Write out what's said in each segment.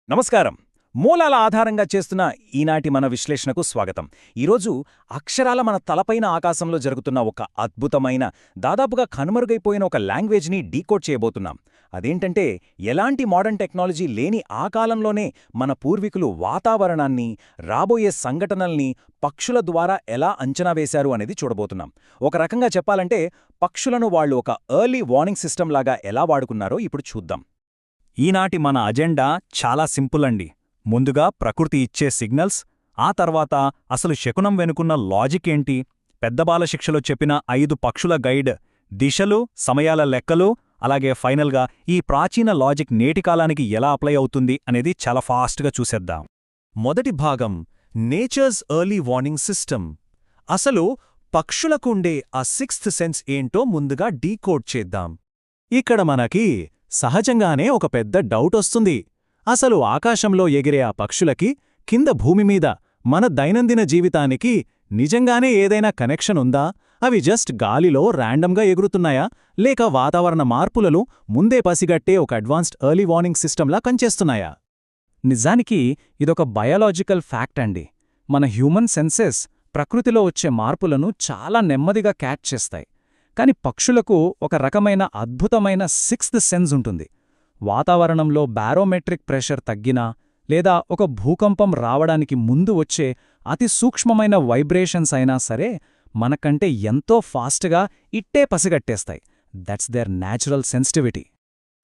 నమస్కారం. మూలాల ఆధారంగా చేస్తున్న ఈనాటి మన విశ్లేషణకు స్వాగతం. ఈరోజు అక్షరాల మన తలపైన ఆకాశంలో జరుగుతున్న ఒక అద్భుతమైన, దాదాపుగా కనుమరుగైపోయిన ఒక లాంగ్వేజ్ని డీకోడ్ చేయబోతున్నాం. అదేంటంటే, ఎలాంటి మోడర్న్ టెక్నాలజీ లేని ఆ కాలంలోనే మన పూర్వీకులు వాతావరణాన్ని, రాబోయే సంఘటనల్ని పక్షుల ద్వారా ఎలా అంచనా వేశారు అనేది చూడబోతున్నాం. ఒక రకంగా చెప్పాలంటే, పక్షులను వాళ్ళు ఒక ఎర్లీ వార్నింగ్ సిస్టమ్ లాగా ఎలా వాడుకున్నారో ఇప్పుడు చూద్దాం. ఈనాటి మన అజెండా చాలా సింపుల్ అండి. ముందుగా ప్రకృతి ఇచ్చే సిగ్నల్స్, ఆ తర్వాత అసలు శకునం వెనుకున్న లాజిక్ ఏంటి, పెద్దబాల శిక్షలో చెప్పిన 5 పక్షుల గైడ్, దిశలు, సమయాల లెక్కలు, అలాగే ఫైనల్గా ఈ ప్రాచీన లాజిక్ నేటి కాలానికి ఎలా అప్లై అవుతుంది అనేది చాలా ఫాస్ట్గా చూసేద్దాం. మొదటి భాగం నేచర్స్ ఎర్లీ వార్నింగ్ సిస్టమ్. అసలు పక్షులకుండే ఆ సిక్స్త్ సెన్స్ ఏంటో ముందుగా డీకోడ్ చేద్దాం. ఇక్కడ మనకి సహజంగానే ఒక పెద్ద డౌటొస్తుంది. అసలు ఆకాశంలో ఎగిరే ఆ పక్షులకి, కింద భూమిమీద మన దైనందిన జీవితానికి నిజంగానే ఏదైనా కనెక్షన్ ఉందా? అవి జస్ట్ గాలిలో ర్యాండమ్గా ఎగురుతున్నాయా, లేక వాతావరణ మార్పులను ముందే పసిగట్టే ఒక అడ్వాన్స్డ్ ఎర్లీ వార్నింగ్ సిస్టంలా పనిచేస్తున్నాయా? నిజానికి ఇదొక బయాలజికల్ ఫ్యాక్ట్ అండి. మన హ్యూమన్ సెన్సెస్ ప్రకృతిలో వచ్చే మార్పులను చాలా నెమ్మదిగా క్యాచ్ చేస్తాయి. కాని పక్షులకు ఒక రకమైన అద్భుతమైన సిక్స్త్ సెన్స్ ఉంటుంది. వాతావరణంలో బారోమెట్రిక్ ప్రెషర్ తగ్గినా, లేదా ఒక భూకంపం రావడానికి ముందు వచ్చే అతి సూక్ష్మమైన వైబ్రేషన్స్ అయినా సరే మనకంటే ఎంతో ఫాస్ట్గా ఇట్టే పసిగట్టేస్తాయి. That's their natural sensitivity.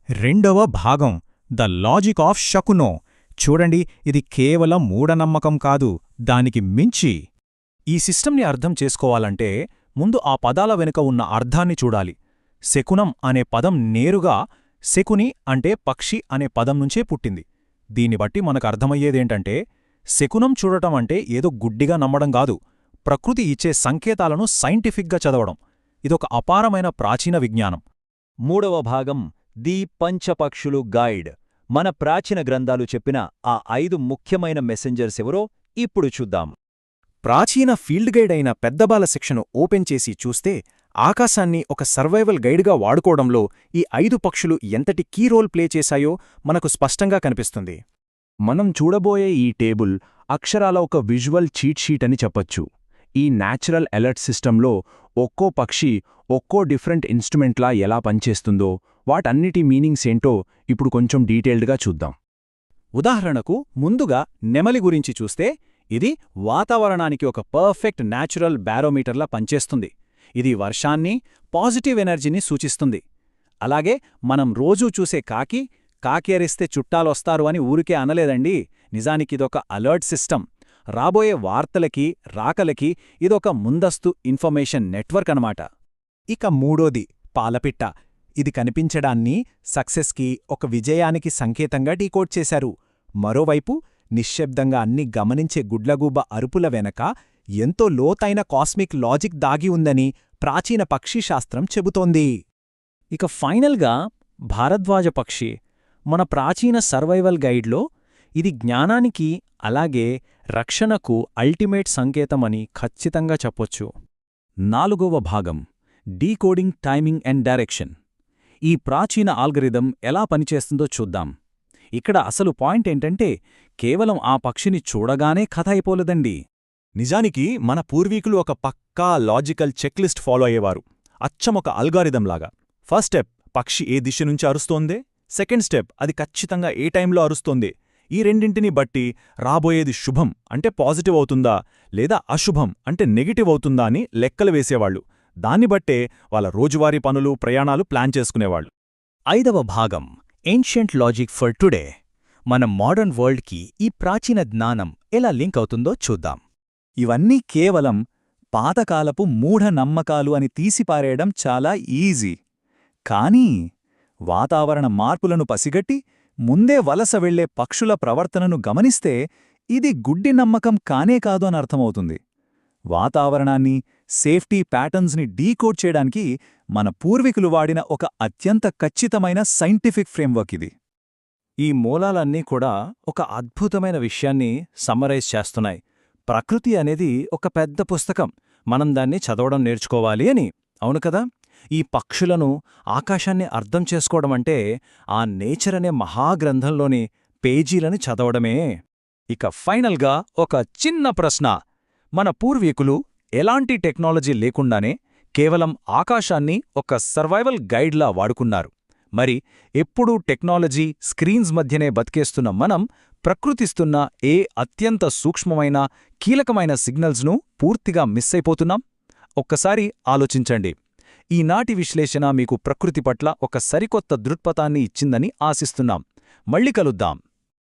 రెండవ భాగం ద లాజిక్ ఆఫ్ శకునో. చూడండి, ఇది కేవలం మూఢనమ్మకం కాదు, దానికి మించి. ఈ సిస్టమ్ని అర్థం చేసుకోవాలంటే ముందు ఆ పదాల వెనుక ఉన్న అర్థాన్ని చూడాలి. శకునం అనే పదం నేరుగా శకుని అంటే పక్షి అనే పదం నుంచే పుట్టింది. దీన్ని బట్టి మనకు అర్థమయ్యేదేంటంటే, శకునం చూడటం అంటే ఏదో గుడ్డిగా నమ్మడం కాదు, ప్రకృతి ఇచ్చే సంకేతాలను సైంటిఫిక్గా చదవడం. ఇదొక అపారమైన ప్రాచీన విజ్ఞానం. మూడవ భాగం ది పంచపక్షులు గైడ్. మన ప్రాచీన గ్రంథాలు చెప్పిన ఆ 5 ముఖ్యమైన మెసెంజర్స్ ఎవరో ఇప్పుడు చూద్దాం. ప్రాచీన ఫీల్డ్ గైడ్ అయిన పెద్దబాల శిక్షను ఓపెన్ చేసి చూస్తే, ఆకాశాన్ని ఒక సర్వైవల్ గైడ్గా వాడుకోవడంలో ఈ 5 పక్షులు ఎంతటి కీ రోల్ ప్లే చేశాయో మనకు స్పష్టంగా కనిపిస్తుంది. మనం చూడబోయే ఈ టేబుల్ అక్షరాల ఒక విజువల్ చీట్ షీట్ అని చెప్పొచ్చు. ఈ న్యాచురల్ అలర్ట్ సిస్టంలో ఒక్కో పక్షి ఒక్కో డిఫరెంట్ ఇన్స్ట్రుమెంట్లా ఎలా పనిచేస్తుందో, వాటన్నిటి మీనింగ్స్ ఏంటో ఇప్పుడు కొంచెం డీటెయిల్డ్గా చూద్దాం. ఉదాహరణకు, ముందుగా నెమలి గురించి చూస్తే, ఇది వాతావరణానికి ఒక పర్ఫెక్ట్ న్యాచురల్ బారోమీటర్లా పనిచేస్తుంది. ఇది వర్షాన్ని, పాజిటివ్ ఎనర్జీని సూచిస్తుంది. అలాగే మనం రోజూ చూసే కాకి అరిస్తే చుట్టాలొస్తారు అని ఊరికే అనలేదండి. నిజానికిదొక అలర్ట్ సిస్టమ్. రాబోయే వార్తలకి, రాకలకి ఇదొక ముందస్తు ఇన్ఫర్మేషన్ నెట్వర్క్ అనమాట. ఇక మూడోది పాలపిట్ట. ఇది కనిపించడాన్ని సక్సెస్కి, ఒక విజయానికి సంకేతంగా డీకోడ్ చేశారు. మరోవైపు నిశ్శబ్దంగా అన్ని గమనించే గుడ్లగూబ అరుపుల వెనక ఎంతో లోతైన కాస్మిక్ లాజిక్ దాగి ఉందని ప్రాచీన పక్షిశాస్త్రం చెబుతోంది. ఇక ఫైనల్గా భారద్వాజ పక్షి, మన ప్రాచీన సర్వైవల్ గైడ్లో ఇది జ్ఞానానికి, అలాగే రక్షణకు అల్టిమేట్ సంకేతమని ఖచ్చితంగా చెప్పొచ్చు. నాలుగవ భాగం డీకోడింగ్ టైమింగ్ అండ్ డైరెక్షన్. ఈ ప్రాచీన ఆల్గరిథం ఎలా పనిచేస్తుందో చూద్దాం. ఇక్కడ అసలు పాయింట్ ఏంటంటే, కేవలం ఆ పక్షిని చూడగానే కథ అయిపోలేదండి. నిజానికి మన పూర్వీకులు ఒక పక్కా లాజికల్ చెక్లిస్ట్ ఫాలో అయ్యేవారు, అచ్చమొక అల్గారిథంలాగా. ఫస్ట్ స్టెప్, పక్షి ఏ దిశ నుంచి అరుస్తోందే. సెకండ్ స్టెప్, అది ఖచ్చితంగా ఏ టైంలో అరుస్తోంది. ఈ రెండింటిని బట్టి రాబోయేది శుభం అంటే పాజిటివ్ అవుతుందా, లేదా అశుభం అంటే నెగిటివ్ అవుతుందా అని లెక్కలు వేసేవాళ్లు. దాన్ని బట్టే వాళ్ళ రోజువారీ పనులు, ప్రయాణాలు ప్లాన్ చేసుకునేవాళ్లు. ఐదవ భాగం ఏన్షియంట్ లాజిక్ ఫర్ టుడే. మన మోడర్న్ వరల్డ్కి ఈ ప్రాచీన జ్ఞానం ఎలా లింక్ అవుతుందో చూద్దాం. ఇవన్నీ కేవలం పాతకాలపు మూఢనమ్మకాలు అని తీసిపారేయడం చాలా ఈజీ. కానీ వాతావరణ మార్పులను పసిగట్టి ముందే వలస వెళ్లే పక్షుల ప్రవర్తనను గమనిస్తే ఇది గుడ్డి నమ్మకం కానే కాదు అని అర్థమవుతుంది. వాతావరణాన్ని, సేఫ్టీ ప్యాటర్న్స్ని డీకోడ్ చేయడానికి మన పూర్వీకులు వాడిన ఒక అత్యంత ఖచ్చితమైన సైంటిఫిక్ ఫ్రేమ్వర్క్ ఇది. ఈ మూలాలన్నీ కూడా ఒక అద్భుతమైన విషయాన్ని సమ్మరైజ్ చేస్తున్నాయి. ప్రకృతి అనేది ఒక పెద్ద పుస్తకం, మనం దాన్ని చదవడం నేర్చుకోవాలి అని. అవును కదా? ఈ పక్షులను, ఆకాశాన్ని అర్థం చేసుకోవడమంటే ఆ నేచర్ అనే మహాగ్రంథంలోని పేజీలను చదవడమే. ఇక ఫైనల్గా ఒక చిన్న ప్రశ్న. మన పూర్వీకులు ఎలాంటి టెక్నాలజీ లేకుండానే కేవలం ఆకాశాన్ని ఒక సర్వైవల్ గైడ్లా వాడుకున్నారు. మరి ఎప్పుడూ టెక్నాలజీ, స్క్రీన్స్ మధ్యనే బతికేస్తున్న మనం ప్రకృతిస్తున్న ఏ అత్యంత సూక్ష్మమైన, కీలకమైన సిగ్నల్స్ను పూర్తిగా మిస్ అయిపోతున్నాం? ఒక్కసారి ఆలోచించండి. ఈనాటి విశ్లేషణ మీకు ప్రకృతి పట్ల ఒక సరికొత్త దృక్పథాన్ని ఇచ్చిందని ఆశిస్తున్నాం. మళ్ళీ కలుద్దాం.